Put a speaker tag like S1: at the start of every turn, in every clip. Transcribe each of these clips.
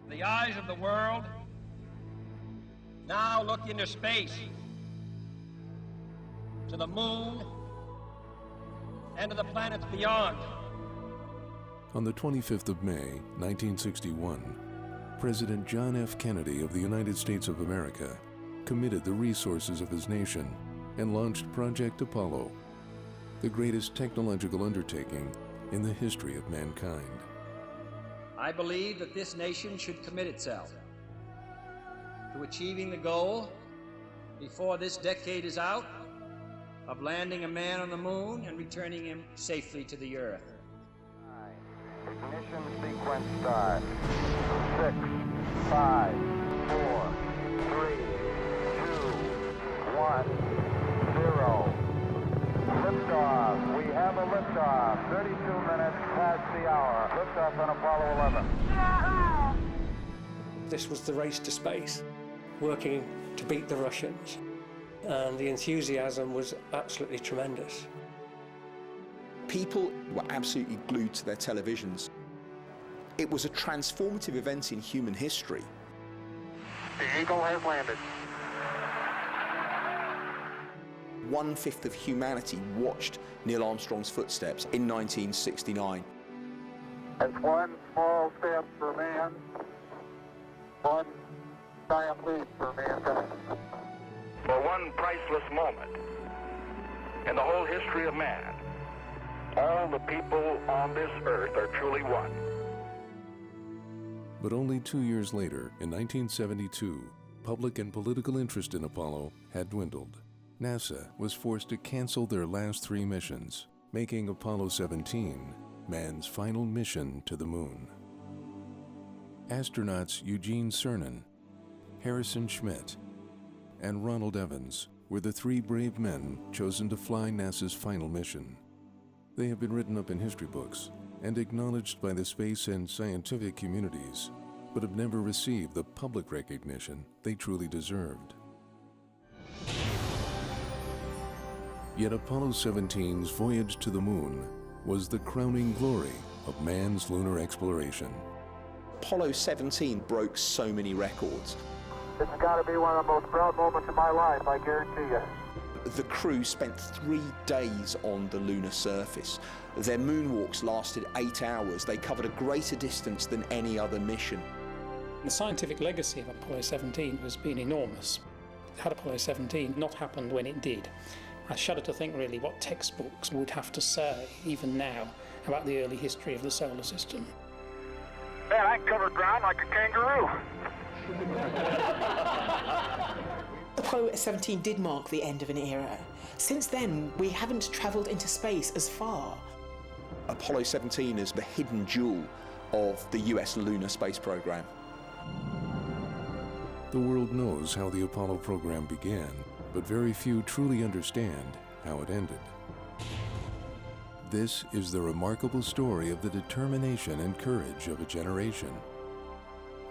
S1: The eyes of the world now look into space, to the moon, and to the planets beyond.
S2: On the 25th of May, 1961, President John F. Kennedy of the United States of America committed the resources of his nation and launched Project Apollo, the greatest technological undertaking in the history of mankind.
S1: I believe that this nation should commit itself to achieving the goal, before this decade is out, of landing a man on the moon and returning him safely to the Earth.
S3: Ignition sequence start. 6, 5, 4, 3, 2, 1, 0. Liftoff. We have a liftoff. 32 minutes past the hour. Liftoff on Apollo 11.
S4: This was the race to space, working to beat the Russians. And the enthusiasm was absolutely tremendous.
S5: People were absolutely glued to their televisions. It was a transformative event in human history.
S3: The Eagle has landed.
S5: 1/5 of humanity watched Neil Armstrong's footsteps in 1969.
S3: It's one small step for man, one giant leap for mankind.
S6: For one priceless moment in the whole history of man, all the people on this earth are truly one.
S2: But only 2 years later, in 1972, public and political interest in Apollo had dwindled. NASA was forced to cancel their last 3 missions, making Apollo 17 man's final mission to the moon. Astronauts Gene Cernan, Harrison Schmitt, and Ronald Evans were the 3 brave men chosen to fly NASA's final mission. They have been written up in history books and acknowledged by the space and scientific communities, but have never received the public recognition they truly deserved. Yet Apollo 17's voyage to the moon was the crowning glory of man's lunar exploration.
S5: Apollo 17 broke so many records.
S3: This has got to be one of the most proud moments of my life, I guarantee you.
S5: The crew spent 3 days on the lunar surface. Their moonwalks lasted 8 hours. They covered a greater distance than any other mission.
S4: The scientific legacy of Apollo 17 has been enormous. Had Apollo 17 not happened when it did, I shudder to think really what textbooks would have to say, even now, about the early history of the solar system.
S3: Man, I covered ground like a kangaroo.
S7: Apollo 17 did mark the end of an era. Since then, we haven't travelled into space as far.
S5: Apollo 17 is the hidden jewel of the US lunar space program.
S2: The world knows how the Apollo program began, but very few truly understand how it ended. This is the remarkable story of the determination and courage of a generation.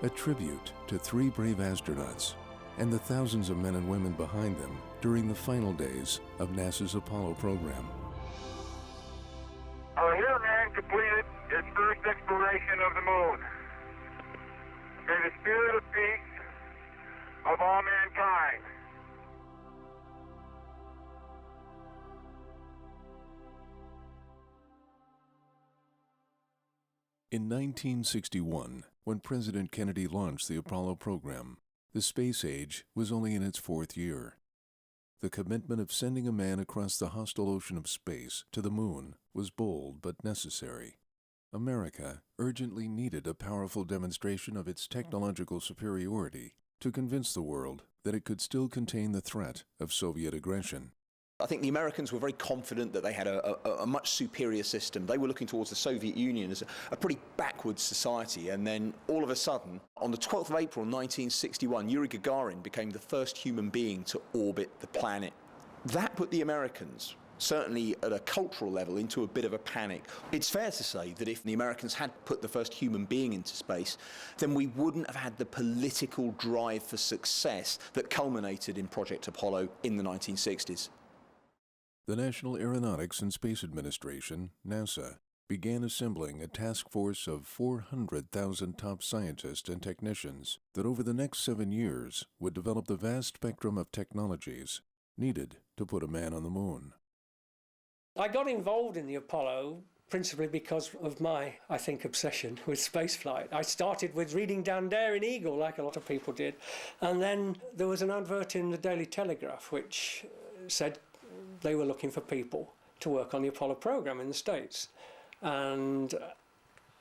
S2: A tribute to 3 brave astronauts and the thousands of men and women behind them during the final days of NASA's Apollo program.
S3: Our hero man completed his first exploration of the moon. May the spirit of peace of all mankind.
S2: In 1961, when President Kennedy launched the Apollo program, the space age was only in its 4th year. The commitment of sending a man across the hostile ocean of space to the moon was bold but necessary. America urgently needed a powerful demonstration of its technological superiority to convince the world that it could still contain the threat of Soviet aggression.
S5: I think the Americans were very confident that they had a much superior system. They were looking towards the Soviet Union as a pretty backward society. And then all of a sudden, on the 12th of April 1961, Yuri Gagarin became the first human being to orbit the planet. That put the Americans, certainly at a cultural level, into a bit of a panic. It's fair to say that if the Americans had put the first human being into space, then we wouldn't have had the political drive for success that culminated in Project Apollo in the 1960s.
S2: The National Aeronautics and Space Administration, NASA, began assembling a task force of 400,000 top scientists and technicians that over the next 7 years would develop the vast spectrum of technologies needed to put a man on the moon.
S8: I got involved in the Apollo principally because of my, I think, obsession with spaceflight. I started with reading Dan Dare in Eagle, like a lot of people did, and then there was an advert in the Daily Telegraph which said they were looking for people to work on the Apollo program in the States. And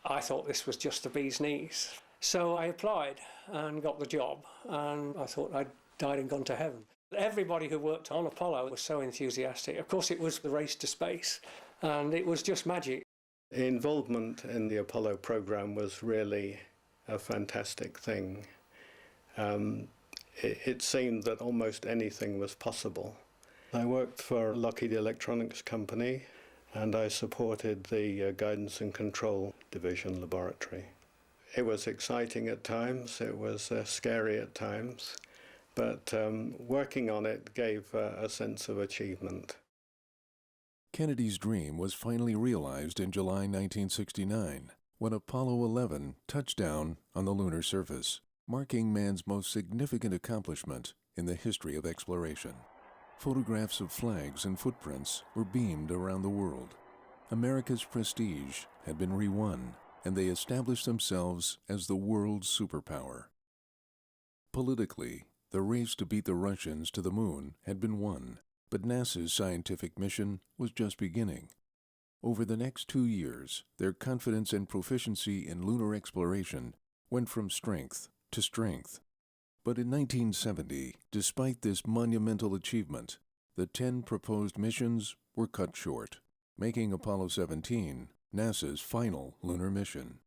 S8: I thought this was just the bee's knees. So I applied and got the job, and I thought I'd died and gone to heaven. Everybody who worked on Apollo was so enthusiastic. Of course, it was the race to space, and it was just magic.
S9: Involvement in the Apollo program was really a fantastic thing. It seemed that almost anything was possible. I worked for Lockheed Electronics Company, and I supported the Guidance and Control Division laboratory. It was exciting at times, it was scary at times, but working on it gave a sense of achievement.
S2: Kennedy's dream was finally realized in July 1969 when Apollo 11 touched down on the lunar surface, marking man's most significant accomplishment in the history of exploration. Photographs of flags and footprints were beamed around the world. America's prestige had been re-won, and they established themselves as the world's superpower. Politically, the race to beat the Russians to the moon had been won, but NASA's scientific mission was just beginning. Over the next 2 years, their confidence and proficiency in lunar exploration went from strength to strength. But in 1970, despite this monumental achievement, the 10 proposed missions were cut short, making Apollo 17 NASA's final lunar mission.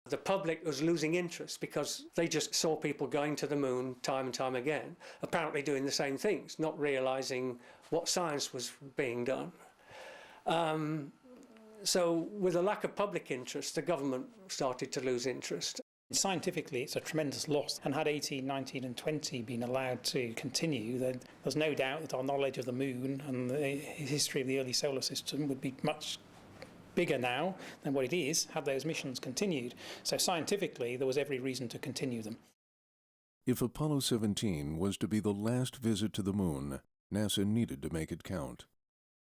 S8: The public was losing interest because they just saw people going to the moon time and time again, apparently doing the same things, not realizing what science was being done. So with a lack of public interest, the government started to lose interest.
S4: Scientifically, it's a tremendous loss, and had 18, 19 and 20 been allowed to continue, then there's no doubt that our knowledge of the moon and the history of the early solar system would be much bigger now than what it is had those missions continued. So scientifically, there was every reason to continue them.
S2: If Apollo 17 was to be the last visit to the moon, NASA needed to make it count.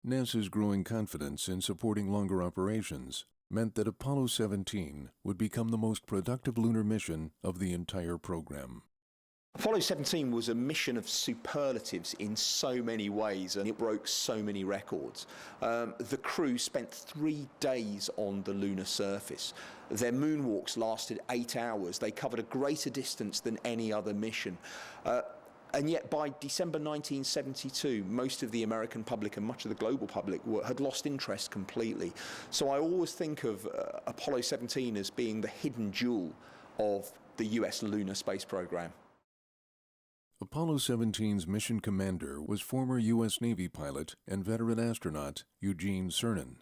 S2: NASA's growing confidence in supporting longer operations meant that Apollo 17 would become the most productive lunar mission of the entire program.
S5: Apollo 17 was a mission of superlatives in so many ways, and it broke so many records. The crew spent 3 days on the lunar surface. Their moonwalks lasted 8 hours. They covered a greater distance than any other mission. And yet by December 1972, most of the American public and much of the global public had lost interest completely. So I always think of Apollo 17 as being the hidden jewel of the US lunar space program.
S2: Apollo 17's mission commander was former U.S. Navy pilot and veteran astronaut Gene Cernan.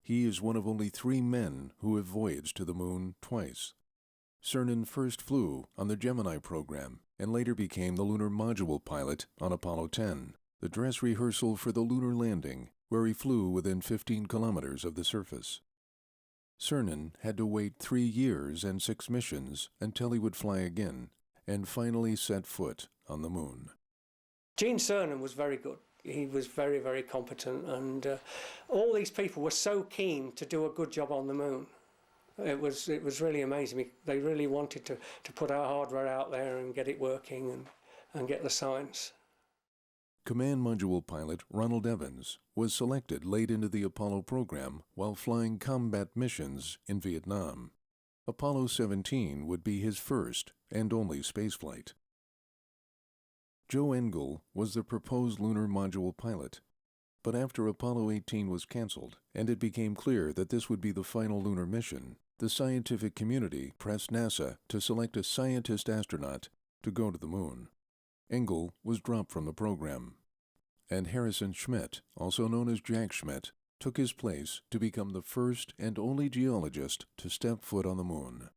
S2: He is one of only 3 men who have voyaged to the moon twice. Cernan first flew on the Gemini program and later became the lunar module pilot on Apollo 10, the dress rehearsal for the lunar landing, where he flew within 15 kilometers of the surface. Cernan had to wait 3 years and 6 missions until he would fly again and finally set foot on the moon.
S8: Gene Cernan was very good. He was very, very competent, and all these people were so keen to do a good job on the moon. It was really amazing. They really wanted to put our hardware out there and get it working and get the science.
S2: Command Module pilot Ronald Evans was selected late into the Apollo program while flying combat missions in Vietnam. Apollo 17 would be his first and only spaceflight. Joe Engle was the proposed lunar module pilot, but after Apollo 18 was canceled and it became clear that this would be the final lunar mission, the scientific community pressed NASA to select a scientist astronaut to go to the moon. Engle was dropped from the program, and Harrison Schmitt, also known as Jack Schmitt, took his place to become the first and only geologist to step foot on the moon.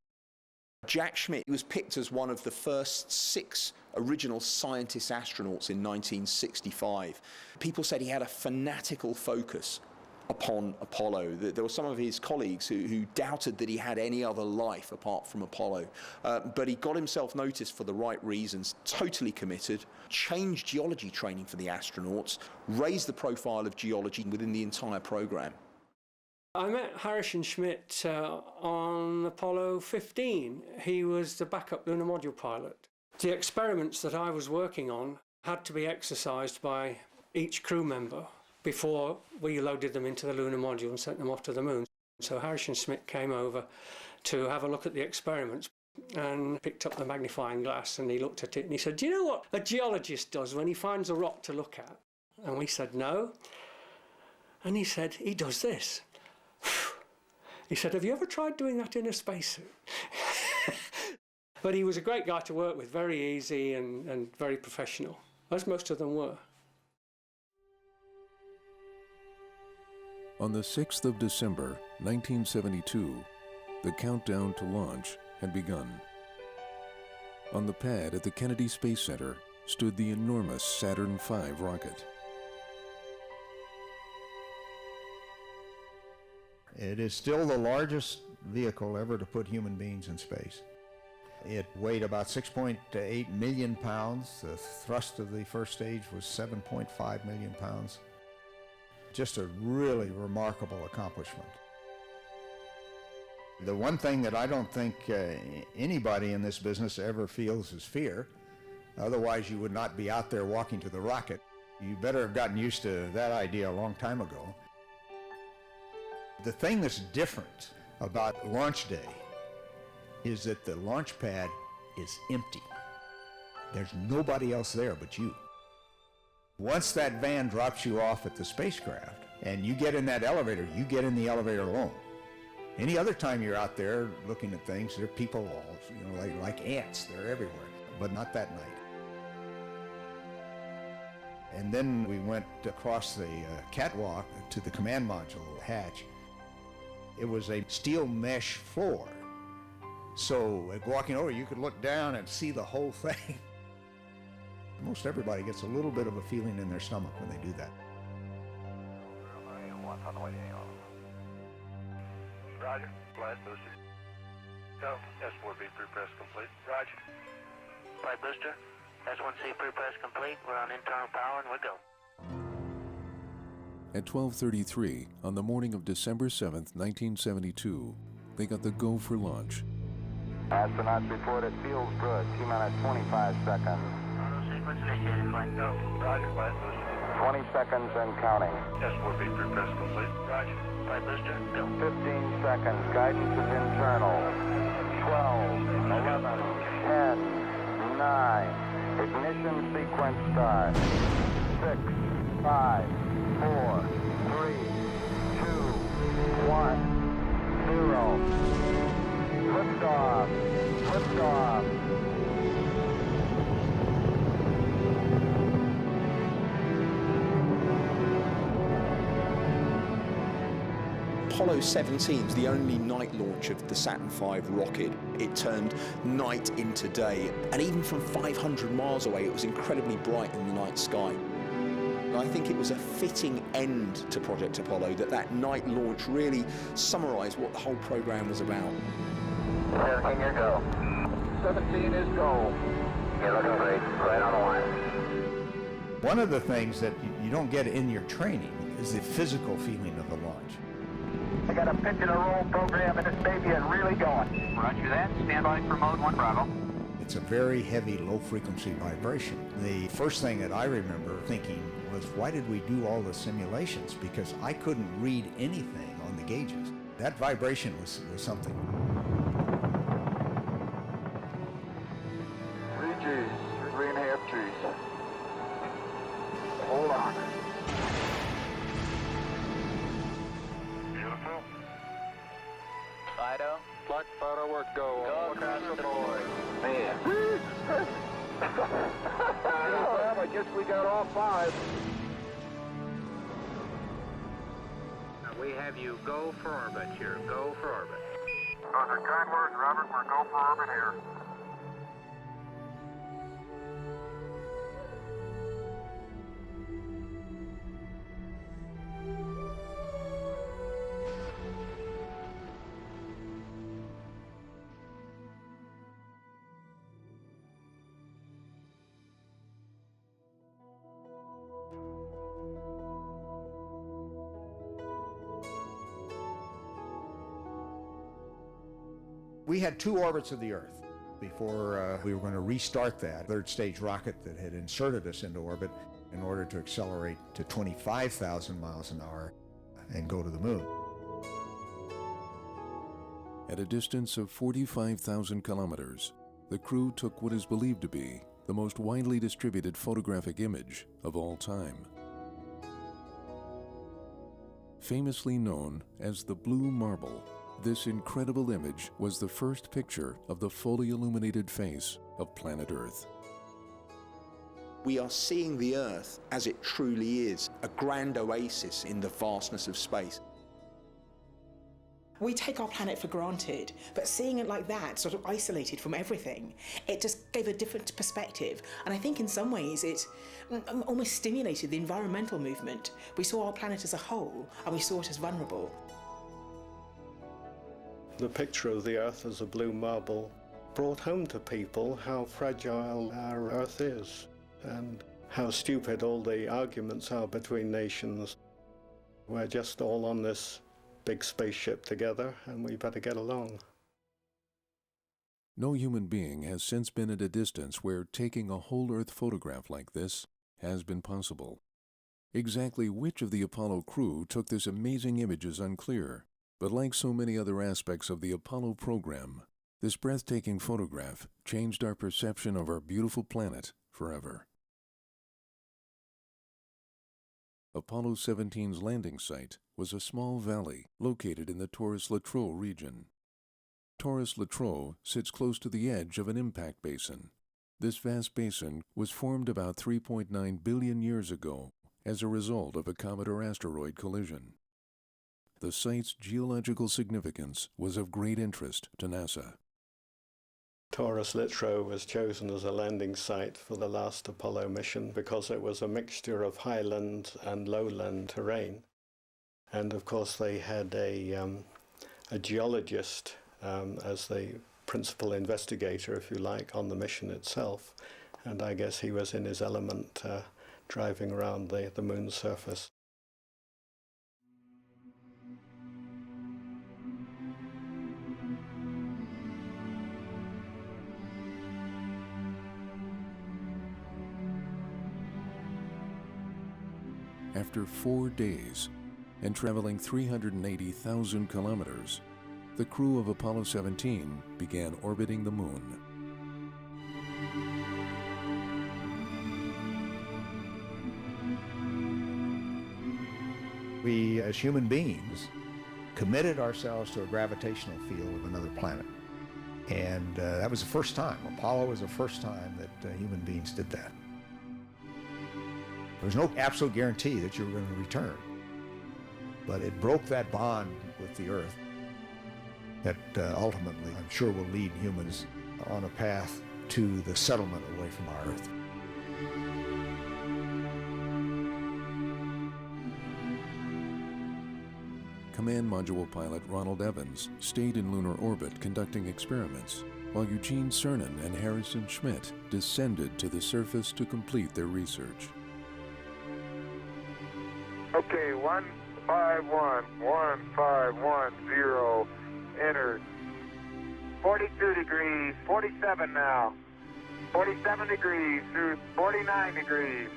S5: Jack Schmitt was picked as one of the first 6 original scientist astronauts in 1965. People said he had a fanatical focus upon Apollo. There were some of his colleagues who doubted that he had any other life apart from Apollo. But he got himself noticed for the right reasons, totally committed, changed geology training for the astronauts, raised the profile of geology within the entire program.
S8: I met Harrison Schmitt on Apollo 15. He was the backup lunar module pilot. The experiments that I was working on had to be exercised by each crew member before we loaded them into the lunar module and sent them off to the moon. So Harrison Schmitt came over to have a look at the experiments and picked up the magnifying glass, and he looked at it and he said, "Do you know what a geologist does when he finds a rock to look at?" And we said, "No." And he said, "He does this." He said, "Have you ever tried doing that in a spacesuit?" But he was a great guy to work with, very easy and very professional, as most of them were.
S2: On the 6th of December, 1972, the countdown to launch had begun. On the pad at the Kennedy Space Center stood the enormous Saturn V rocket.
S10: It is still the largest vehicle ever to put human beings in space. It weighed about 6.8 million pounds. The thrust of the first stage was 7.5 million pounds. Just a really remarkable accomplishment. The one thing that I don't think anybody in this business ever feels is fear. Otherwise, you would not be out there walking to the rocket. You better have gotten used to that idea a long time ago. The thing that's different about launch day is that the launch pad is empty. There's nobody else there but you. Once that van drops you off at the spacecraft and you get in that elevator, you get in the elevator alone. Any other time you're out there looking at things, there are people all, like ants, they're everywhere, but not that night. And then we went across the catwalk to the command module hatch. It was a steel mesh floor. So walking over, you could look down and see the whole thing. Most everybody gets a little bit of a feeling in their stomach when they do that.
S6: Roger. Flight booster. Go. S4B pre-press complete. Roger. Flight booster. S1C pre-press complete. We're on internal power and we go.
S2: At 12:33 on the morning of December 7th, 1972, they got the go for launch.
S6: Astronauts report it feels good. T-minus 25 seconds. Auto sequence initiated. Flight go. Roger. Flight booster. 20 seconds and counting. S4B pre-press complete. Roger. Flight booster. Go. 15 seconds. Guidance is internal. 12, 11, 10, 9. Ignition sequence start. 6, 5, 4, 3, 2, 1, 0. Liftoff. Liftoff.
S5: Apollo 17 is the only night launch of the Saturn V rocket. It turned night into day, and even from 500 miles away, it was incredibly bright in the night sky. And I think it was a fitting end to Project Apollo that night launch really summarized what the whole program was about.
S6: 17, your go. 17 is go. You're looking great. Right on the line.
S10: One of the things that you don't get in your training is the physical feeling of the launch.
S6: I got a pitch and a roll program, and this baby is really going. Roger that. Stand by for mode 1 Bravo.
S10: It's a very heavy, low-frequency vibration. The first thing that I remember thinking was, why did we do all the simulations? Because I couldn't read anything on the gauges. That vibration was something.
S6: 3 Gs, 3.5 Gs. Hold on. Beautiful. Fido. Flight photo work, go. Go across the board. Man. Well, I guess we got all 5. We have you go for orbit here. Go for orbit. Those are kind words, Robert. We're go for orbit here.
S10: We had 2 orbits of the Earth before we were going to restart that third stage rocket that had inserted us into orbit in order to accelerate to 25,000 miles an hour and go to the moon.
S2: At a distance of 45,000 kilometers, the crew took what is believed to be the most widely distributed photographic image of all time. Famously known as the Blue Marble, this incredible image was the first picture of the fully illuminated face of planet Earth.
S5: We are seeing the Earth as it truly is, a grand oasis in the vastness of space.
S7: We take our planet for granted, but seeing it like that, sort of isolated from everything, it just gave a different perspective. And I think in some ways it almost stimulated the environmental movement. We saw our planet as a whole, and we saw it as vulnerable.
S9: The picture of the Earth as a blue marble brought home to people how fragile our Earth is and how stupid all the arguments are between nations. We're just all on this big spaceship together, and we better get along.
S2: No human being has since been at a distance where taking a whole Earth photograph like this has been possible. Exactly which of the Apollo crew took this amazing image is unclear, but like so many other aspects of the Apollo program, this breathtaking photograph changed our perception of our beautiful planet forever. Apollo 17's landing site was a small valley located in the Taurus-Littrow region. Taurus-Littrow sits close to the edge of an impact basin. This vast basin was formed about 3.9 billion years ago as a result of a comet or asteroid collision. The site's geological significance was of great interest to NASA.
S9: Taurus-Littrow was chosen as a landing site for the last Apollo mission because it was a mixture of highland and lowland terrain. And of course they had a geologist as the principal investigator, if you like, on the mission itself. And I guess he was in his element driving around the moon's surface.
S2: After 4 days and traveling 380,000 kilometers, the crew of Apollo 17 began orbiting the moon.
S10: We, as human beings, committed ourselves to a gravitational field of another planet. And that was the first time. Apollo was the first time that human beings did that. There was no absolute guarantee that you were going to return, but it broke that bond with the Earth that ultimately, I'm sure, will lead humans on a path to the settlement away from our Earth.
S2: Command Module pilot Ronald Evans stayed in lunar orbit conducting experiments, while Gene Cernan and Harrison Schmitt descended to the surface to complete their research.
S3: Okay, 1511510 entered. 42 degrees, 47 now. 47 degrees through 49 degrees.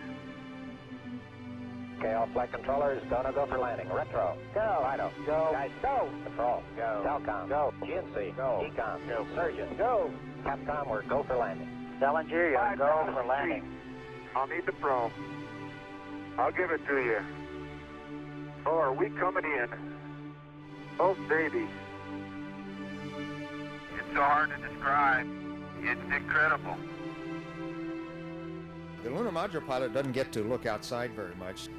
S6: Okay, all flight controllers, gonna go for landing. Retro, go. Rhino, go. Guys, go. Control, go. Telcom, go. GNC, go. Ecom, go. Surgeon, go. Capcom, we're go for landing. Dellinger, you're go for landing.
S3: I'll need the probe. I'll give it to you. Oh, are we coming in? Oh, baby. It's so hard to describe. It's incredible.
S10: The lunar module pilot doesn't get to look outside very much.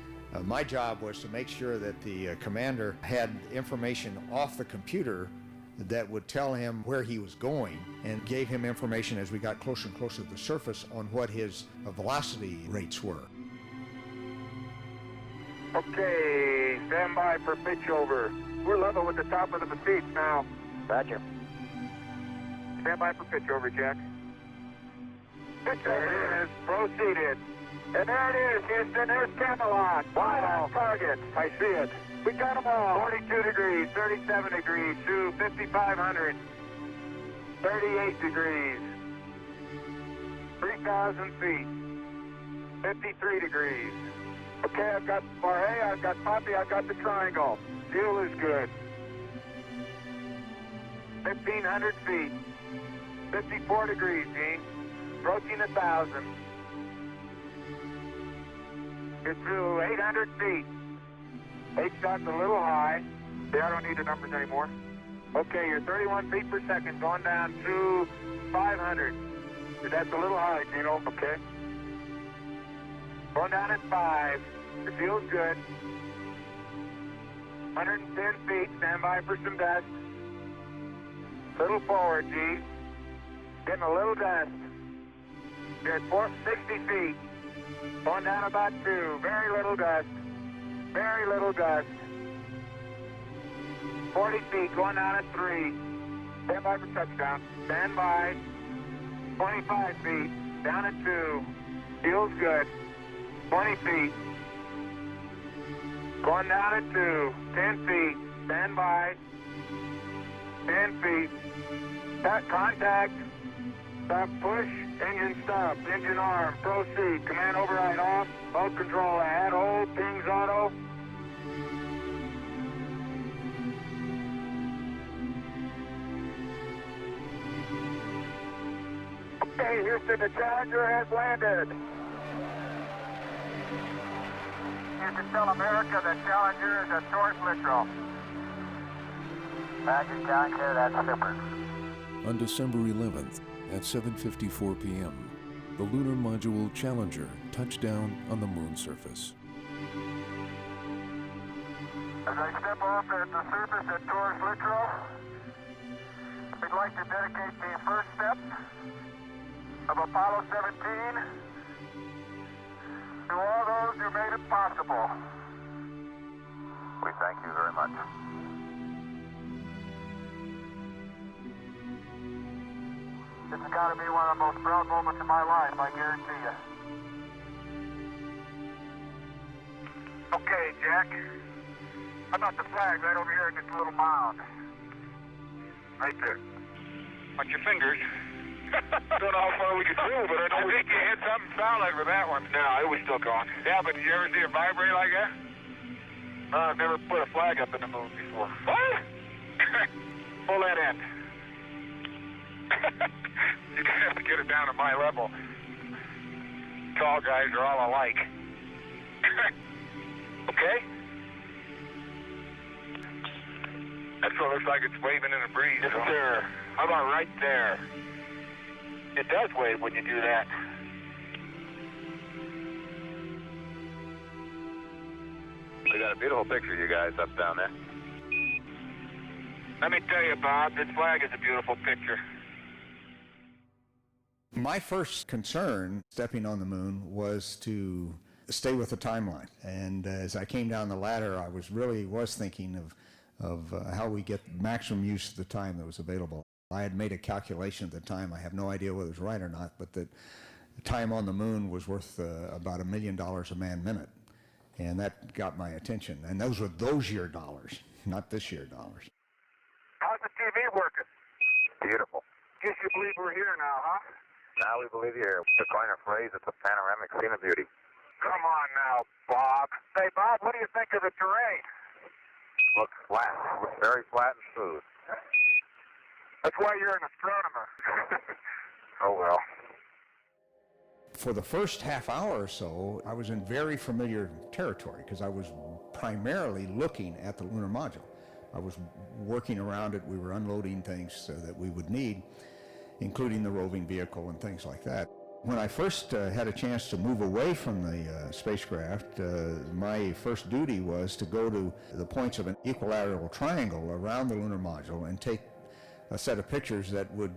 S10: My job was to make sure that the commander had information off the computer that would tell him where he was going and gave him information as we got closer and closer to the surface on what his velocity rates were.
S3: Okay, stand by for pitch over. We're level with the top of the seats now.
S6: Roger.
S3: Stand by for pitch over, Jack. Pitch there it is. Proceeded. And there it is, Houston. There's Camelot. Wide on target. I see it. We got them all. 42 degrees, 37 degrees, to 5,500. 38 degrees. 3,000 feet. 53 degrees. Okay, I've got Jorge, I've got Poppy, I've got the triangle. Fuel is good. 1,500 feet. 54 degrees, Gene. Approaching 1,000. You're through 800 feet. H-shot's a little high. Yeah, I don't need the numbers anymore. Okay, you're 31 feet per second, going down to 500. That's a little high, Gino. Okay. Going down at 5. It feels good. 110 feet. Stand by for some dust. Little forward, G. Getting a little dust. You're at 460 feet. Going down about 2. Very little dust. Very little dust. 40 feet. Going down at 3. Stand by for touchdown. Stand by. 25 feet. Down at 2. Feels good. 20 feet. Going down at 2. 10 feet. Stand by. 10 feet. Stop contact. Stop push. Engine stop. Engine arm. Proceed. Command override off. Mode control add. Hold. Pings auto. Okay, Houston, the Challenger has landed. You can tell America the Challenger is at Taurus-Littrow. Magic Challenger, that's super.
S2: On December 11th at 7:54 p.m., the lunar module Challenger touched down on the moon surface.
S3: As I step off at the surface at Taurus-Littrow, we'd like to dedicate the first steps of Apollo 17 to all those who made it possible. We thank you very much. This has got to be one of the most proud moments of my life, I guarantee you. Okay, Jack. How about the flag right over here in this little mound? Right there. Watch your fingers. Don't know how far we could do, but I know I think you hit something solid with that one. No, it was still going. Yeah, but did you ever see it vibrate like that? No, I've never put a flag up in the moon before. What? Pull that end. You're gonna have to get it down to my level. Tall guys are all alike. Okay? That's what it looks like it's waving in the breeze. Yes, sir. How about right there? It does wave when you do that.
S6: We got a beautiful picture of you guys up down there.
S3: Let me tell you, Bob, this flag is a beautiful picture.
S10: My first concern stepping on the moon was to stay with the timeline. And as I came down the ladder, I was thinking of how we get maximum use of the time that was available. I had made a calculation at the time. I have no idea whether it was right or not, but that the time on the moon was worth about $1 million a man-minute. And that got my attention. And those were those year dollars, not this year dollars.
S3: How's the TV working?
S6: Beautiful.
S3: Guess you believe we're here now, huh?
S6: Now we believe you here. To coin a phrase, it's a panoramic scene of beauty.
S3: Come on now, Bob. Hey, Bob, what do you think of the terrain?
S6: Looks flat. Looks very flat and smooth.
S3: That's why you're an astronomer.
S6: Oh, well.
S10: For the first half hour or so, I was in very familiar territory because I was primarily looking at the lunar module. I was working around it. We were unloading things that we would need, including the roving vehicle and things like that. When I first had a chance to move away from the spacecraft, my first duty was to go to the points of an equilateral triangle around the lunar module and take a set of pictures that would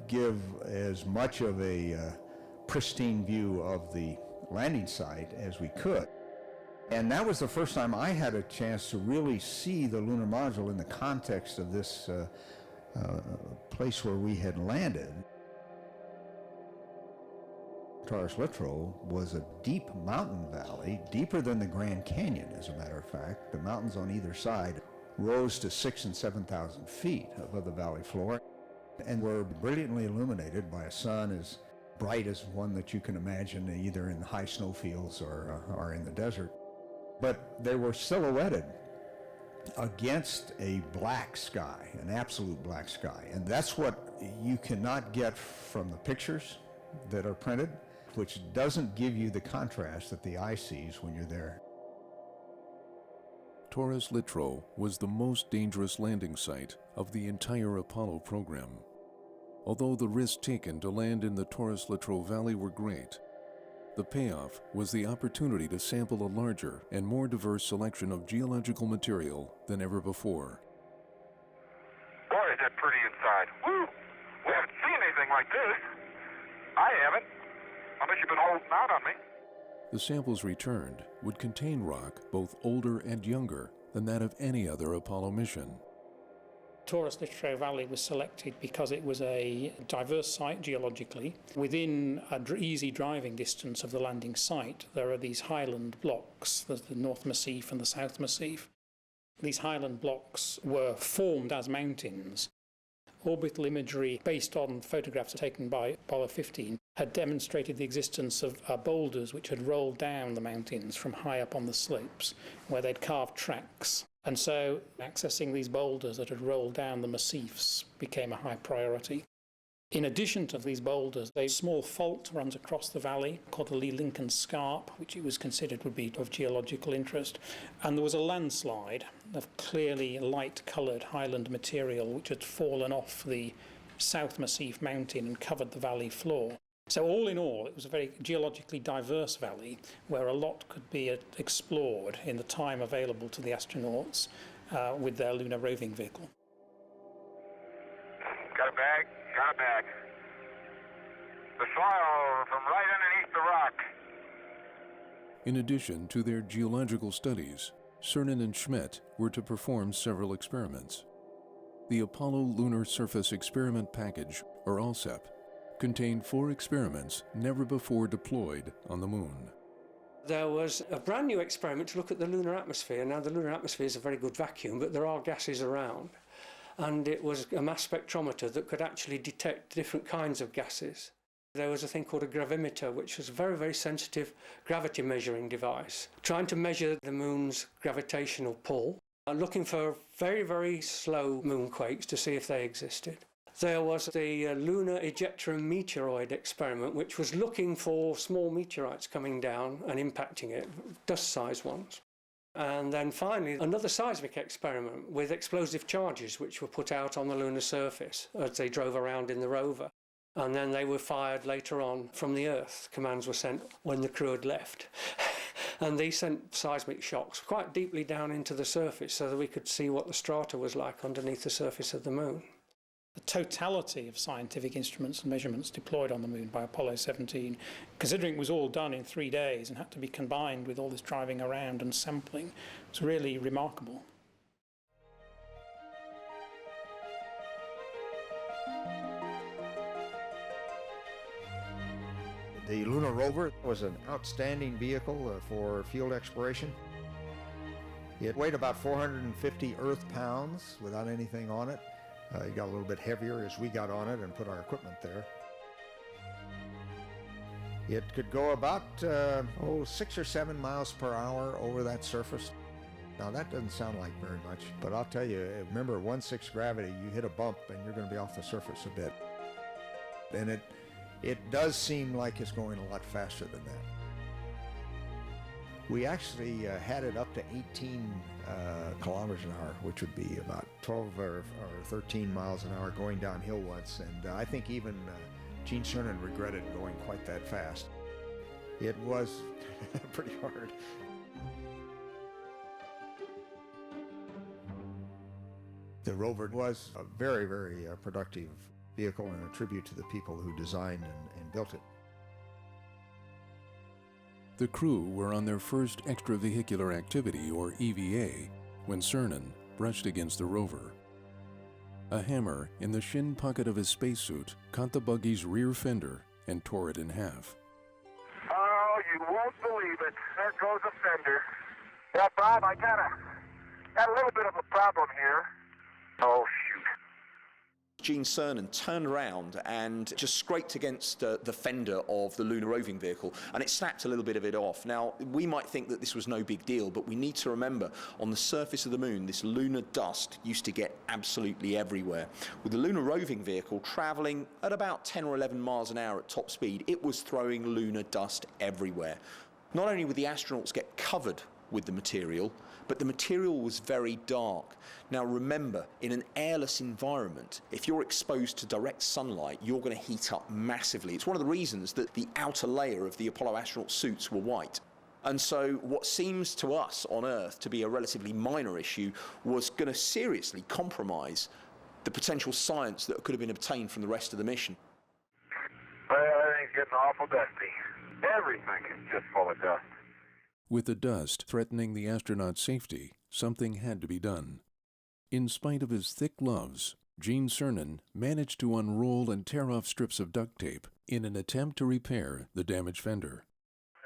S10: give as much of a pristine view of the landing site as we could. And that was the first time I had a chance to really see the lunar module in the context of this place where we had landed. Taurus-Littrow was a deep mountain valley, deeper than the Grand Canyon, as a matter of fact. The mountains on either side rose to 6,000 and 7,000 feet above the valley floor. and were brilliantly illuminated by a sun as bright as one that you can imagine either in the high snowfields or in the desert. But they were silhouetted against a black sky, an absolute black sky. And that's what you cannot get from the pictures that are printed, which doesn't give you the contrast that the eye sees when you're there.
S2: Taurus-Littrow was the most dangerous landing site of the entire Apollo program. Although the risks taken to land in the Taurus-Littrow Valley were great, the payoff was the opportunity to sample a larger and more diverse selection of geological material than ever before.
S3: Boy, is that pretty inside. Woo! We haven't seen anything like this. I haven't, unless you've been holding out on me.
S2: The samples returned would contain rock both older and younger than that of any other Apollo mission.
S4: Taurus-Littrow Valley was selected because it was a diverse site geologically. Within an easy driving distance of the landing site, there are these highland blocks. There's the North Massif and the South Massif. These highland blocks were formed as mountains. Orbital imagery based on photographs taken by Apollo 15 had demonstrated the existence of boulders which had rolled down the mountains from high up on the slopes, where they'd carved tracks. And so accessing these boulders that had rolled down the massifs became a high priority. In addition to these boulders, a small fault runs across the valley called the Lee Lincoln Scarp, which it was considered would be of geological interest. And there was a landslide of clearly light-coloured highland material which had fallen off the South Massif mountain and covered the valley floor. So all in all, it was a very geologically diverse valley where a lot could be explored in the time available to the astronauts with their lunar roving vehicle.
S3: Got a bag? Got a bag. The soil from right underneath the rock.
S2: In addition to their geological studies, Cernan and Schmitt were to perform several experiments. The Apollo Lunar Surface Experiment Package, or ALSEP, contained 4 experiments never before deployed on the moon.
S8: There was a brand new experiment to look at the lunar atmosphere. Now, the lunar atmosphere is a very good vacuum, but there are gases around. And it was a mass spectrometer that could actually detect different kinds of gases. There was a thing called a gravimeter, which was a very, very sensitive gravity measuring device, trying to measure the moon's gravitational pull, and looking for very, very slow moonquakes to see if they existed. There was the lunar ejector meteoroid experiment, which was looking for small meteorites coming down and impacting it, dust-sized ones. And then finally, another seismic experiment with explosive charges which were put out on the lunar surface as they drove around in the rover. And then they were fired later on from the Earth. Commands were sent when the crew had left. And these sent seismic shocks quite deeply down into the surface so that we could see what the strata was like underneath the surface of the moon.
S4: The totality of scientific instruments and measurements deployed on the moon by Apollo 17, considering it was all done in 3 days and had to be combined with all this driving around and sampling, was really remarkable.
S10: The lunar rover was an outstanding vehicle for field exploration. It weighed about 450 Earth pounds without anything on it. It got a little bit heavier as we got on it and put our equipment there. It could go about 6 or 7 miles per hour over that surface. Now that doesn't sound like very much, but I'll tell you, remember 1/6 gravity, you hit a bump and you're going to be off the surface a bit. And it does seem like it's going a lot faster than that. We actually had it up to 18 kilometers an hour, which would be about 12 or 13 miles an hour going downhill once. And I think even Gene Cernan regretted going quite that fast. It was pretty hard. The rover was a very, very productive vehicle and a tribute to the people who designed and built it.
S2: The crew were on their first extravehicular activity, or EVA, when Cernan brushed against the rover. A hammer in the shin pocket of his spacesuit caught the buggy's rear fender and tore it in half.
S3: Oh, you won't believe it. There goes a fender. Yeah, Bob, I got a little bit of a problem here. Oh, shoot.
S5: Gene Cernan, turned around and just scraped against the fender of the lunar roving vehicle, and it snapped a little bit of it off. Now, we might think that this was no big deal, but we need to remember, on the surface of the moon, this lunar dust used to get absolutely everywhere. With the lunar roving vehicle travelling at about 10 or 11 miles an hour at top speed, it was throwing lunar dust everywhere. Not only would the astronauts get covered with the material, but the material was very dark. Now remember, in an airless environment, if you're exposed to direct sunlight, you're going to heat up massively. It's one of the reasons that the outer layer of the Apollo astronaut suits were white. And so what seems to us on Earth to be a relatively minor issue was going to seriously compromise the potential science that could have been obtained from the rest of the mission.
S3: Well, everything's getting awful dusty. Everything is just full of dust.
S2: With the dust threatening the astronaut's safety, something had to be done. In spite of his thick gloves, Gene Cernan managed to unroll and tear off strips of duct tape in an attempt to repair the damaged fender.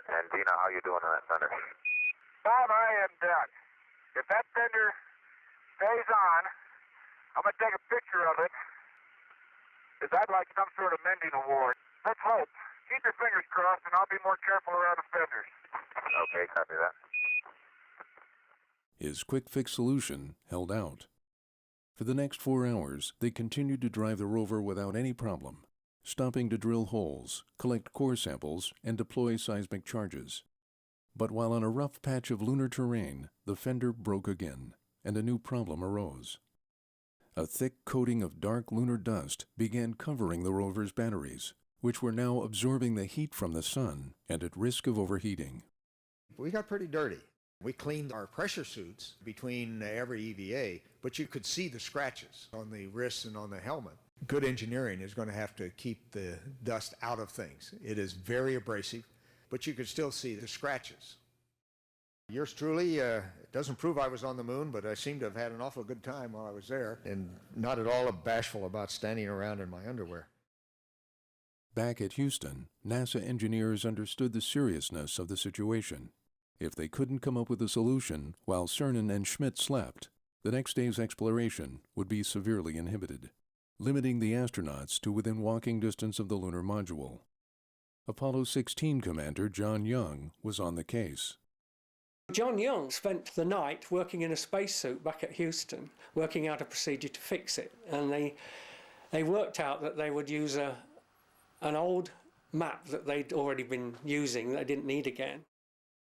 S3: And Dina, how you doing on that fender? Bob, I am done. If that fender stays on, I'm going to take a picture of it, because I'd like some sort of mending award. Let's hope. Keep your fingers crossed, and I'll be more careful around the fenders. Okay, copy that.
S2: His quick-fix solution held out. For the next 4 hours, they continued to drive the rover without any problem, stopping to drill holes, collect core samples, and deploy seismic charges. But while on a rough patch of lunar terrain, the fender broke again, and a new problem arose. A thick coating of dark lunar dust began covering the rover's batteries, which were now absorbing the heat from the sun and at risk of overheating.
S10: We got pretty dirty. We cleaned our pressure suits between every EVA, but you could see the scratches on the wrists and on the helmet. Good engineering is going to have to keep the dust out of things. It is very abrasive, but you could still see the scratches. Yours truly, it doesn't prove I was on the moon, but I seem to have had an awful good time while I was there, and not at all bashful about standing around in my underwear.
S2: Back at Houston, NASA engineers understood the seriousness of the situation. If they couldn't come up with a solution while Cernan and Schmitt slept, the next day's exploration would be severely inhibited, limiting the astronauts to within walking distance of the lunar module. Apollo 16 commander John Young was on the case.
S8: John Young spent the night working in a spacesuit back at Houston, working out a procedure to fix it. And they worked out that they would use an old map that they'd already been using that they didn't need again.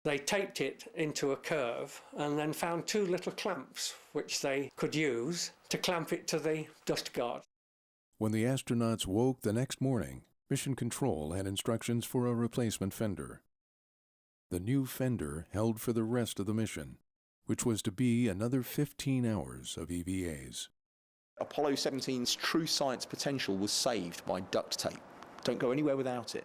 S8: They taped it into a curve and then found 2 little clamps which they could use to clamp it to the dust guard.
S2: When the astronauts woke the next morning, Mission Control had instructions for a replacement fender. The new fender held for the rest of the mission, which was to be another 15 hours of EVAs.
S5: Apollo 17's true science potential was saved by duct tape. Don't go anywhere without it.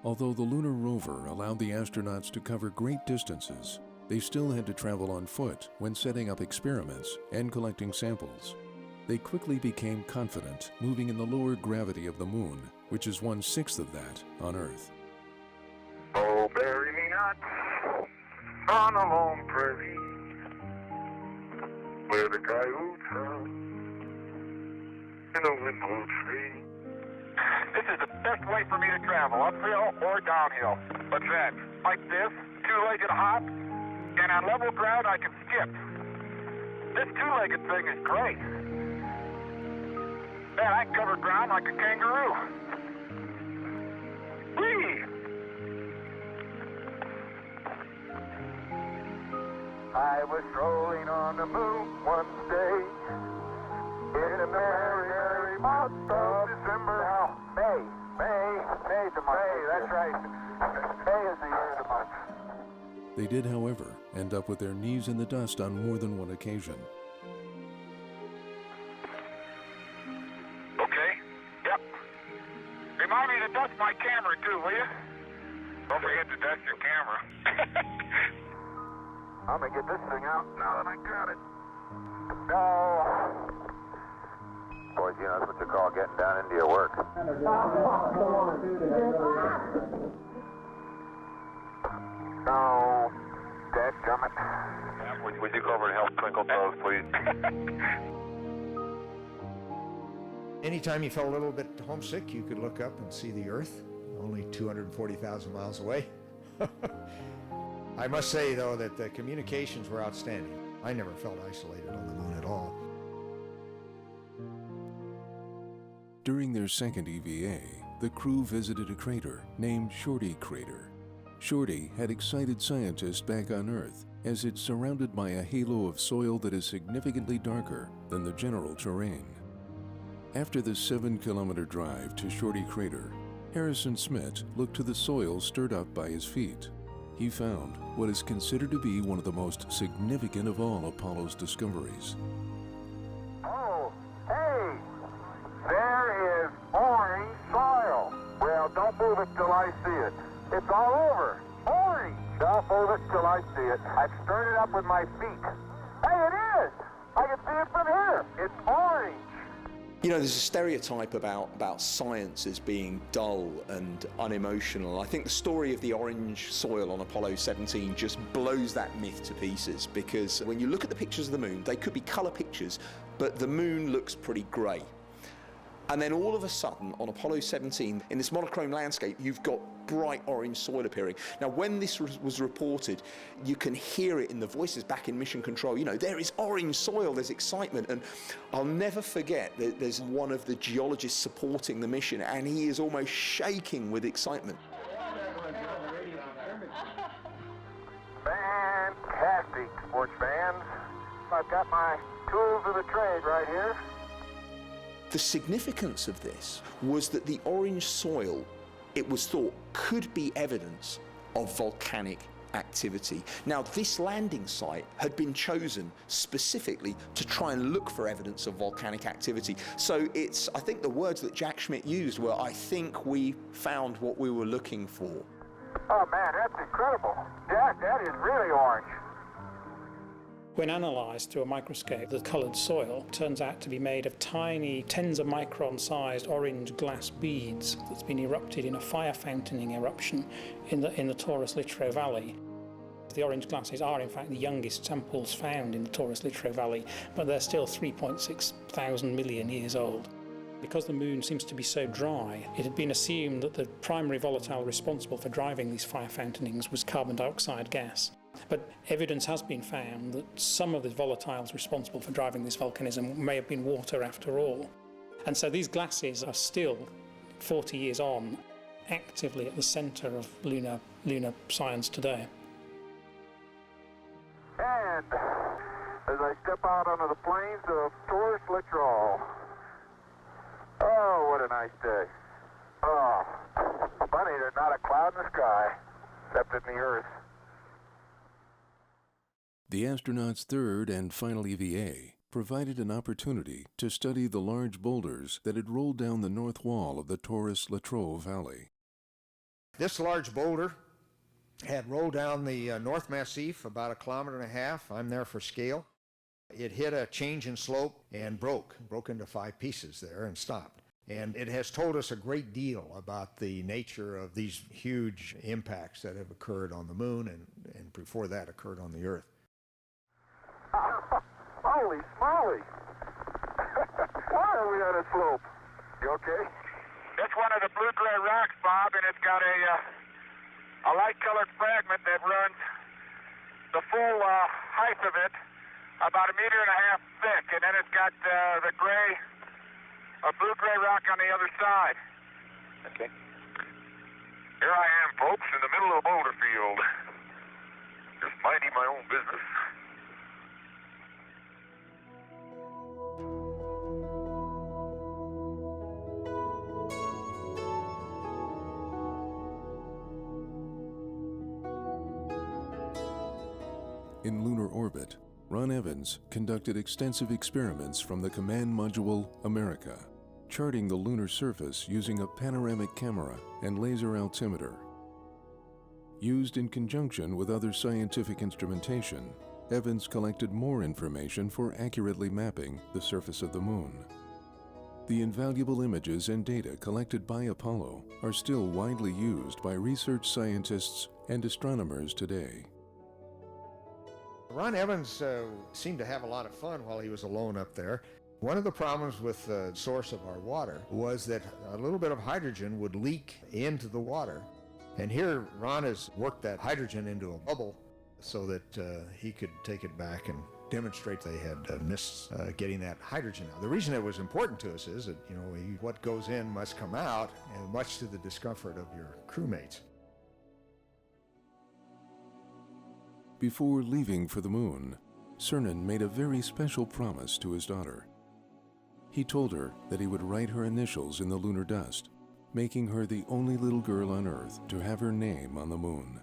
S2: Although the lunar rover allowed the astronauts to cover great distances, they still had to travel on foot when setting up experiments and collecting samples. They quickly became confident moving in the lower gravity of the moon, which is 1/6 of that on Earth.
S3: Oh, bury me not on a lone prairie where the coyotes howl in a windblown tree. This is the best way for me to travel, uphill or downhill. What's that? Like this, 2-legged hop, and on level ground I can skip. This 2-legged thing is great. Man, I can cover ground like a kangaroo. Whee! I was strolling on the moon one day in the merry, merry month of December. Now, May's the month. May, that's right. May is the year of the month.
S2: They did, however, end up with their knees in the dust on more than one occasion.
S3: Okay, yep. Remind me to dust my camera too, will you? Don't forget to dust your camera. I'm gonna get this thing out now that I got it. No. Boys, you know, that's what you call getting down into your work. No, dadgummit. Would you cover and help twinkle toes, please?
S10: Anytime you felt a little bit homesick, you could look up and see the Earth, only 240,000 miles away. I must say, though, that the communications were outstanding. I never felt isolated on the moon at all.
S2: During their second EVA, the crew visited a crater named Shorty Crater. Shorty had excited scientists back on Earth, as it's surrounded by a halo of soil that is significantly darker than the general terrain. After the 7-kilometer drive to Shorty Crater, Harrison Schmitt looked to the soil stirred up by his feet. He found what is considered to be one of the most significant of all Apollo's discoveries.
S3: Oh, hey! There is orange soil. Well, don't move it till I see it. It's all over. Orange. Don't move it till I see it. I've stirred it up with my feet. Hey, it is! I can see it from here. It's orange.
S5: You know, there's a stereotype about science as being dull and unemotional. I think the story of the orange soil on Apollo 17 just blows that myth to pieces, because when you look at the pictures of the moon, they could be colour pictures, but the moon looks pretty grey. And then all of a sudden, on Apollo 17, in this monochrome landscape, you've got bright orange soil appearing. Now, when this was reported, you can hear it in the voices back in mission control. You know, there is orange soil, there's excitement. And I'll never forget that there's one of the geologists supporting the mission, and he is almost shaking with excitement.
S3: Fantastic, sports fans. I've got my tools of the trade right here.
S5: The significance of this was that the orange soil, it was thought, could be evidence of volcanic activity. Now, this landing site had been chosen specifically to try and look for evidence of volcanic activity. So it's, I think the words that Jack Schmitt used were, I think we found what we were looking for.
S3: Oh man, that's incredible. Jack, that is really orange.
S4: When analysed through a microscope, the coloured soil turns out to be made of tiny, tens of micron-sized orange glass beads that's been erupted in a fire fountaining eruption in the Taurus-Littrow Valley. The orange glasses are in fact the youngest samples found in the Taurus-Littrow Valley, but they're still 3.6 thousand million years old. Because the moon seems to be so dry, it had been assumed that the primary volatile responsible for driving these fire fountainings was carbon dioxide gas. But evidence has been found that some of the volatiles responsible for driving this volcanism may have been water after all. And so these glasses are still, 40 years on, actively at the centre of lunar science today.
S3: And as I step out onto the plains of Taurus-Littrow, oh, what a nice day. Oh, funny, there's not a cloud in the sky, except in the Earth.
S2: The astronauts' third and final EVA provided an opportunity to study the large boulders that had rolled down the north wall of the Taurus-Littrow Valley.
S10: This large boulder had rolled down the North Massif about 1.5 kilometers. I'm there for scale. It hit a change in slope and broke into 5 pieces there and stopped. And it has told us a great deal about the nature of these huge impacts that have occurred on the moon and before that occurred on the Earth.
S3: Holy smoly! Why are we on a slope? You okay? It's one of the blue-gray rocks, Bob, and it's got a light-colored fragment that runs the full height of it, about 1.5 meters thick, and then it's got a blue-gray rock on the other side. Okay. Here I am, folks, in the middle of a boulder field. Just minding my own business.
S2: In lunar orbit, Ron Evans conducted extensive experiments from the command module America, charting the lunar surface using a panoramic camera and laser altimeter. Used in conjunction with other scientific instrumentation, Evans collected more information for accurately mapping the surface of the moon. The invaluable images and data collected by Apollo are still widely used by research scientists and astronomers today.
S10: Ron Evans seemed to have a lot of fun while he was alone up there. One of the problems with the source of our water was that a little bit of hydrogen would leak into the water. And here Ron has worked that hydrogen into a bubble so that he could take it back and demonstrate they had missed getting that hydrogen out. The reason it was important to us is that, you know, what goes in must come out, and much to the discomfort of your crewmates.
S2: Before leaving for the moon, Cernan made a very special promise to his daughter. He told her that he would write her initials in the lunar dust, making her the only little girl on Earth to have her name on the moon.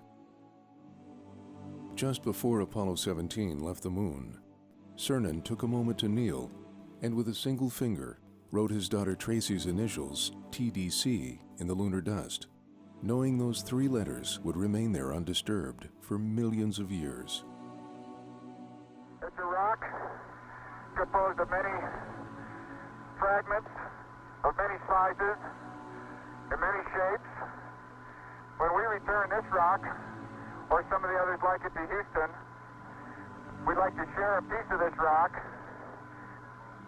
S2: Just before Apollo 17 left the moon, Cernan took a moment to kneel and with a single finger wrote his daughter Tracy's initials, TDC, in the lunar dust, knowing those 3 letters would remain there undisturbed for millions of years.
S3: It's a rock composed of many fragments of many sizes and many shapes. When we return this rock, or some of the others like it to Houston, we'd like to share a piece of this rock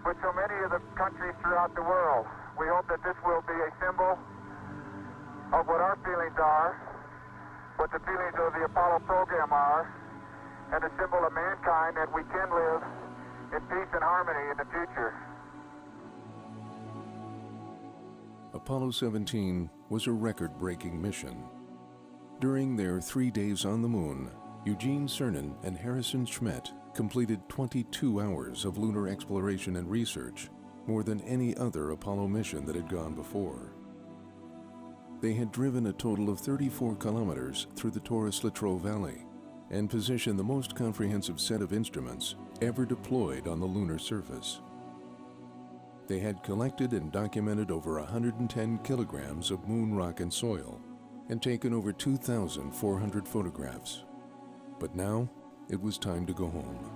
S3: with so many of the countries throughout the world. We hope that this will be a symbol of what our feelings are, what the feelings of the Apollo program are, and a symbol of mankind that we can live in peace and harmony in the future.
S2: Apollo 17 was a record-breaking mission. During their 3 days on the moon, Gene Cernan and Harrison Schmitt completed 22 hours of lunar exploration and research, more than any other Apollo mission that had gone before. They had driven a total of 34 kilometers through the Taurus-Littrow Valley and positioned the most comprehensive set of instruments ever deployed on the lunar surface. They had collected and documented over 110 kilograms of moon rock and soil and taken over 2,400 photographs. But now, it was time to go home.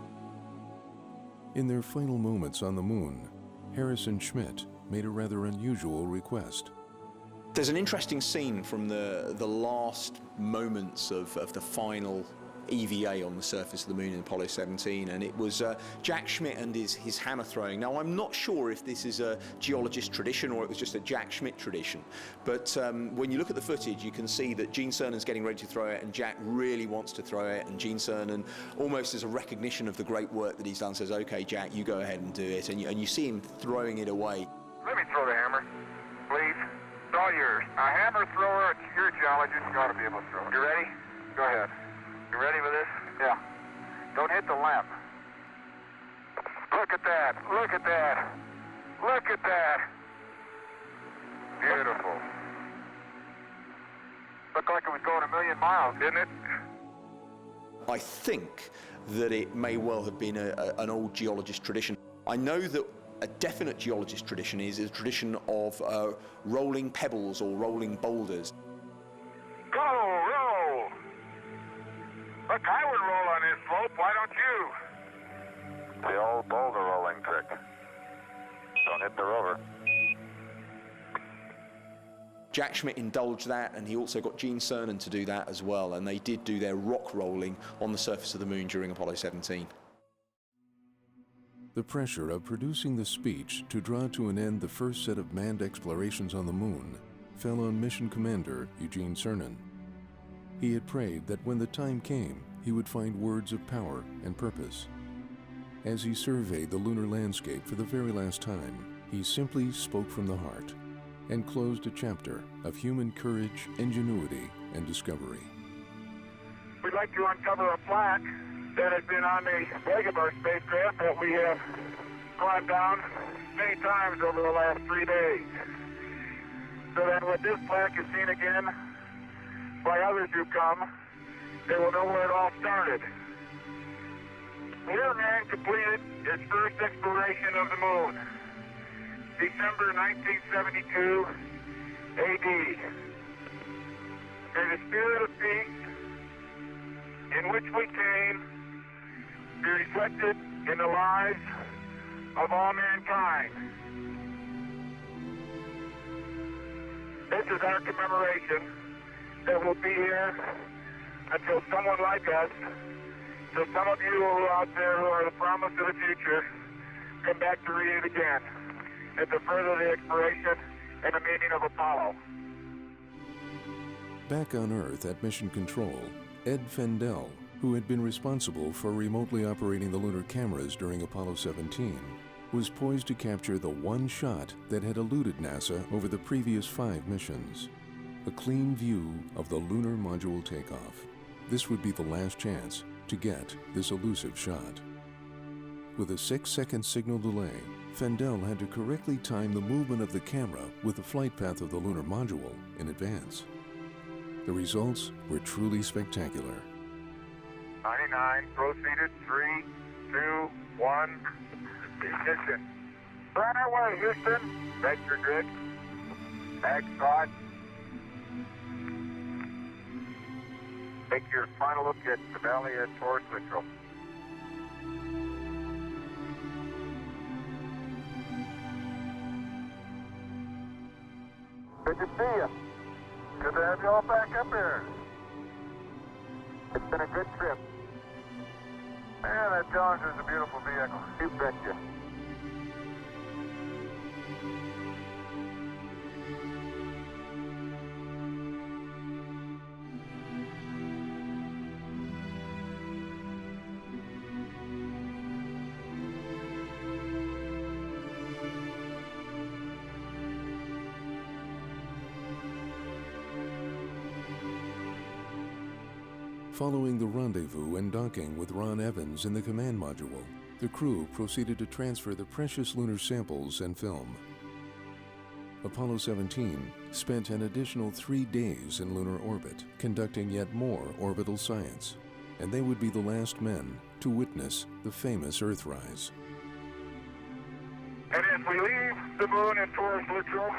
S2: In their final moments on the moon, Harrison Schmitt made a rather unusual request.
S5: There's an interesting scene from the last moments of the final EVA on the surface of the moon in Apollo 17, and it was Jack Schmitt and his hammer throwing. Now, I'm not sure if this is a geologist tradition or it was just a Jack Schmitt tradition, but when you look at the footage, you can see that Gene Cernan's getting ready to throw it, and Jack really wants to throw it, and Gene Cernan, almost as a recognition of the great work that he's done, says, "Okay, Jack, you go ahead and do it," and you see him throwing it away.
S3: Let me throw the hammer, please. It's all yours. A hammer thrower, you're a geologist, you ought to be able to throw it. You ready? Go ahead. You ready for this? Yeah. Don't hit the lamp. Look at that. Look at that. Look at that. Beautiful. Looked like it was going 1,000,000 miles, didn't it?
S5: I think that it may well have been an old geologist tradition. I know that a definite geologist tradition is a tradition of rolling pebbles or rolling boulders.
S3: Go, roll! Look, I would roll on this slope, why don't you?
S6: The old boulder rolling trick. Don't hit the rover.
S5: Jack Schmitt indulged that, and he also got Gene Cernan to do that as well, and they did do their rock rolling on the surface of the moon during Apollo 17.
S2: The pressure of producing the speech to draw to an end the first set of manned explorations on the moon fell on mission commander Gene Cernan. He had prayed that when the time came, he would find words of power and purpose. As he surveyed the lunar landscape for the very last time, he simply spoke from the heart and closed a chapter of human courage, ingenuity, and discovery.
S3: We'd like to uncover a plaque that has been on the leg of our spacecraft that we have climbed down many times over the last 3 days. So that when this plaque is seen again by others who come, they will know where it all started. Here, man completed his first exploration of the moon, December 1972 AD. In the spirit of peace in which we came, be reflected in the lives of all mankind. This is our commemoration that will be here until someone like us So some of you out there who are the promise of the future, come back to read it again and to further the exploration and the meaning of Apollo.
S2: Back on Earth at Mission Control, Ed Fendell, who had been responsible for remotely operating the lunar cameras during Apollo 17, was poised to capture the one shot that had eluded NASA over the previous 5 missions. A clean view of the lunar module takeoff. This would be the last chance to get this elusive shot. With a 6-second signal delay, Fendell had to correctly time the movement of the camera with the flight path of the lunar module in advance. The results were truly spectacular.
S3: 99, proceeded, 3, 2, 1, ignition. Right away, Houston. Vector good. Mag caught. Take your final look at the valley at Taurus-Littrow. Good to see you. Good to have you all back up here. It's been a good trip. Man, that Challenger is a beautiful vehicle. You betcha.
S2: Following the rendezvous and docking with Ron Evans in the command module, the crew proceeded to transfer the precious lunar samples and film. Apollo 17 spent an additional 3 days in lunar orbit, conducting yet more orbital science, and they would be the last men to witness the famous Earthrise.
S3: And as we leave the moon and Taurus-Littrow,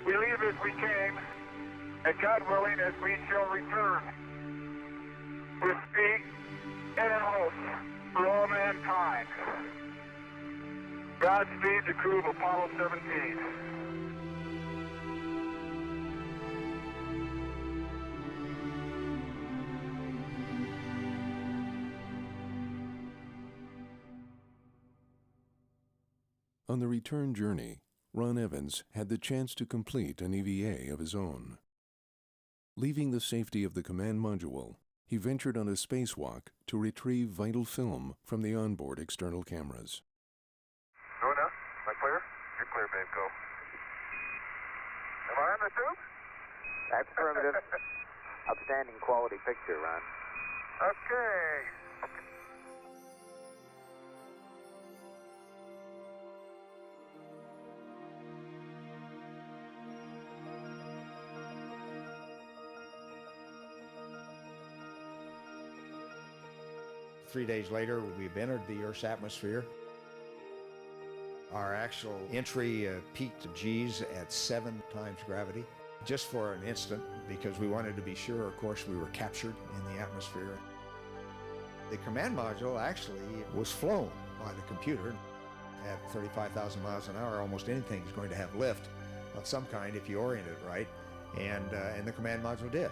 S3: we leave as we came, and God willing, as we shall return, with speed and in hope for all mankind. Godspeed the crew of Apollo 17.
S2: On the return journey, Ron Evans had the chance to complete an EVA of his own. Leaving the safety of the command module, he ventured on a spacewalk to retrieve vital film from the onboard external cameras.
S3: Luna, am I clear? You're clear, babe, go. Am I on the tube?
S6: That's affirmative. Outstanding quality picture, Ron.
S3: Okay.
S10: 3 days later, we've entered the Earth's atmosphere. Our actual entry peaked G's at 7 times gravity, just for an instant, because we wanted to be sure, of course, we were captured in the atmosphere. The command module actually was flown by the computer. At 35,000 miles an hour, almost anything is going to have lift of some kind if you orient it right, and the command module did.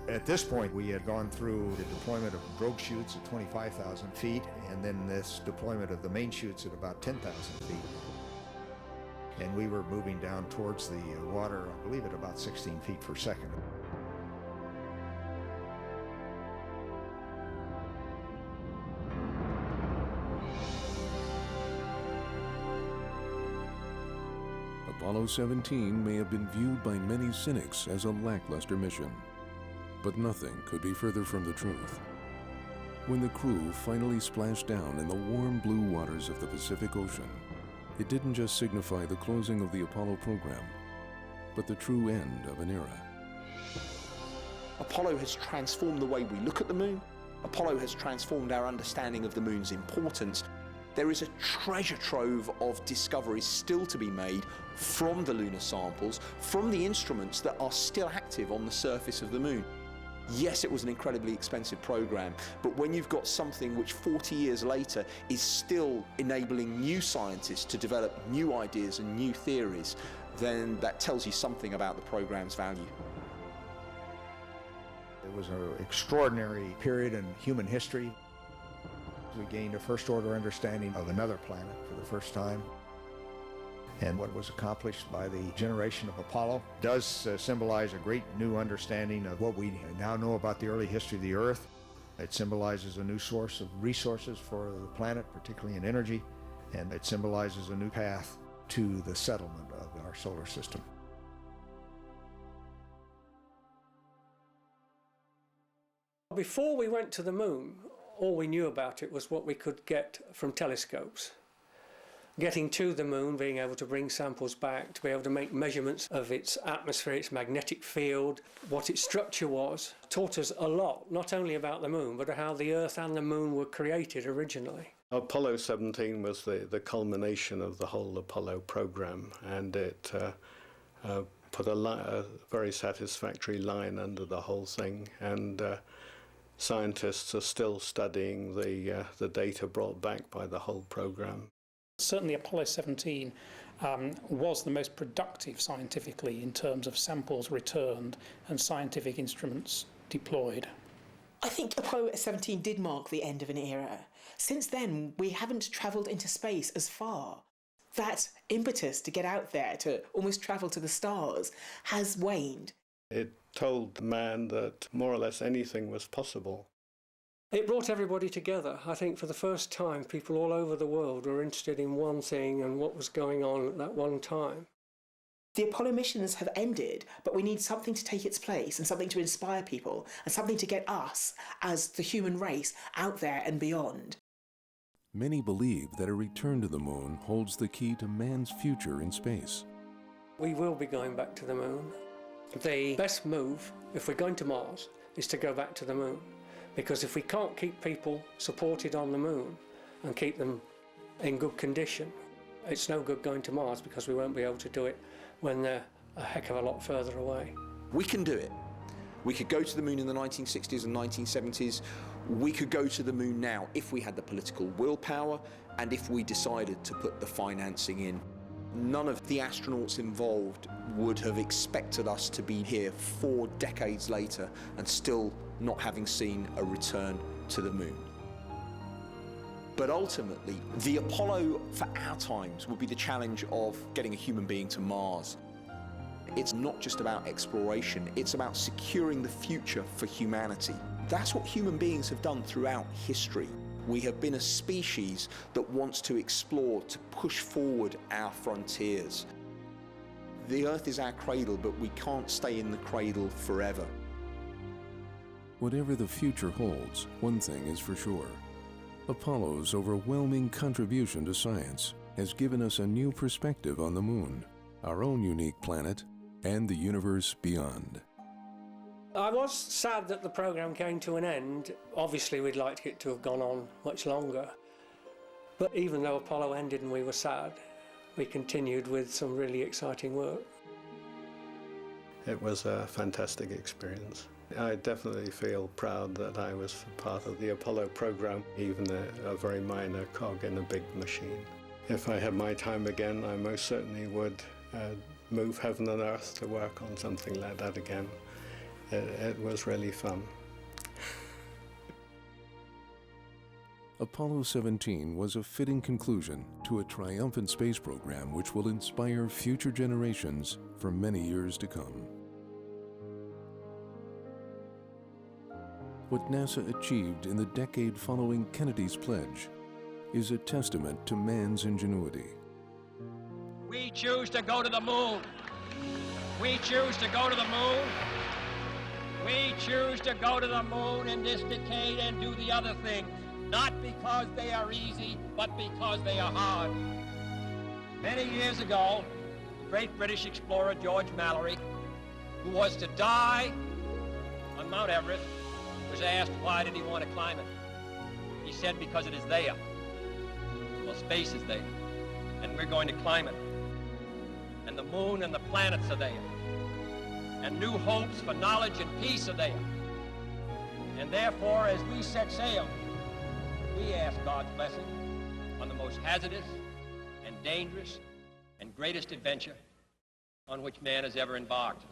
S10: At this point, we had gone through the deployment of drogue chutes at 25,000 feet, and then this deployment of the main chutes at about 10,000 feet. And we were moving down towards the water, I believe, at about 16 feet per second.
S2: Apollo 17 may have been viewed by many cynics as a lackluster mission. But nothing could be further from the truth. When the crew finally splashed down in the warm blue waters of the Pacific Ocean, it didn't just signify the closing of the Apollo program, but the true end of an era.
S5: Apollo has transformed the way we look at the moon. Apollo has transformed our understanding of the moon's importance. There is a treasure trove of discoveries still to be made from the lunar samples, from the instruments that are still active on the surface of the moon. Yes, it was an incredibly expensive program, but when you've got something which 40 years later is still enabling new scientists to develop new ideas and new theories, then that tells you something about the program's value.
S10: It was an extraordinary period in human history. We gained a first-order understanding of another planet for the first time. And what was accomplished by the generation of Apollo does symbolize a great new understanding of what we now know about the early history of the Earth. It symbolizes a new source of resources for the planet, particularly in energy, and it symbolizes a new path to the settlement of our solar system.
S8: Before we went to the moon, all we knew about it was what we could get from telescopes. Getting to the moon, being able to bring samples back, to be able to make measurements of its atmosphere, its magnetic field, what its structure was, taught us a lot, not only about the moon, but how the Earth and the moon were created originally.
S9: Apollo 17 was the culmination of the whole Apollo program, and it put a very satisfactory line under the whole thing, and scientists are still studying the data brought back by the whole program.
S4: Certainly Apollo 17 was the most productive scientifically in terms of samples returned and scientific instruments deployed.
S7: I think Apollo 17 did mark the end of an era. Since then, we haven't travelled into space as far. That impetus to get out there, to almost travel to the stars, has waned.
S9: It told man that more or less anything was possible.
S8: It brought everybody together. I think for the first time, people all over the world were interested in one thing and what was going on at that one time.
S7: The Apollo missions have ended, but we need something to take its place and something to inspire people and something to get us, as the human race, out there and beyond.
S2: Many believe that a return to the moon holds the key to man's future in space.
S8: We will be going back to the moon. The best move, if we're going to Mars, is to go back to the moon. Because if we can't keep people supported on the moon and keep them in good condition, it's no good going to Mars, because we won't be able to do it when they're a heck of a lot further away.
S5: We can do it. We could go to the moon in the 1960s and 1970s. We could go to the moon now if we had the political willpower and if we decided to put the financing in. None of the astronauts involved would have expected us to be here 4 decades later and still not having seen a return to the moon. But ultimately, the Apollo for our times would be the challenge of getting a human being to Mars. It's not just about exploration, it's about securing the future for humanity. That's what human beings have done throughout history. We have been a species that wants to explore, to push forward our frontiers. The Earth is our cradle, but we can't stay in the cradle forever.
S2: Whatever the future holds, one thing is for sure. Apollo's overwhelming contribution to science has given us a new perspective on the moon, our own unique planet, and the universe beyond.
S8: I was sad that the programme came to an end. Obviously, we'd like it to have gone on much longer. But even though Apollo ended and we were sad, we continued with some really exciting work.
S9: It was a fantastic experience. I definitely feel proud that I was part of the Apollo program, even a very minor cog in a big machine. If I had my time again, I most certainly would move heaven and earth to work on something like that again. It was really fun.
S2: Apollo 17 was a fitting conclusion to a triumphant space program which will inspire future generations for many years to come. What NASA achieved in the decade following Kennedy's pledge is a testament to man's ingenuity.
S1: We choose to go to the moon. We choose to go to the moon. We choose to go to the moon in this decade and do the other thing, not because they are easy, but because they are hard. Many years ago, the great British explorer George Mallory, who was to die on Mount Everest, was asked why did he want to climb it. He said because it is there. Well, space is there, and we're going to climb it. And the moon and the planets are there. And new hopes for knowledge and peace are there. And therefore, as we set sail, we ask God's blessing on the most hazardous and dangerous and greatest adventure on which man has ever embarked.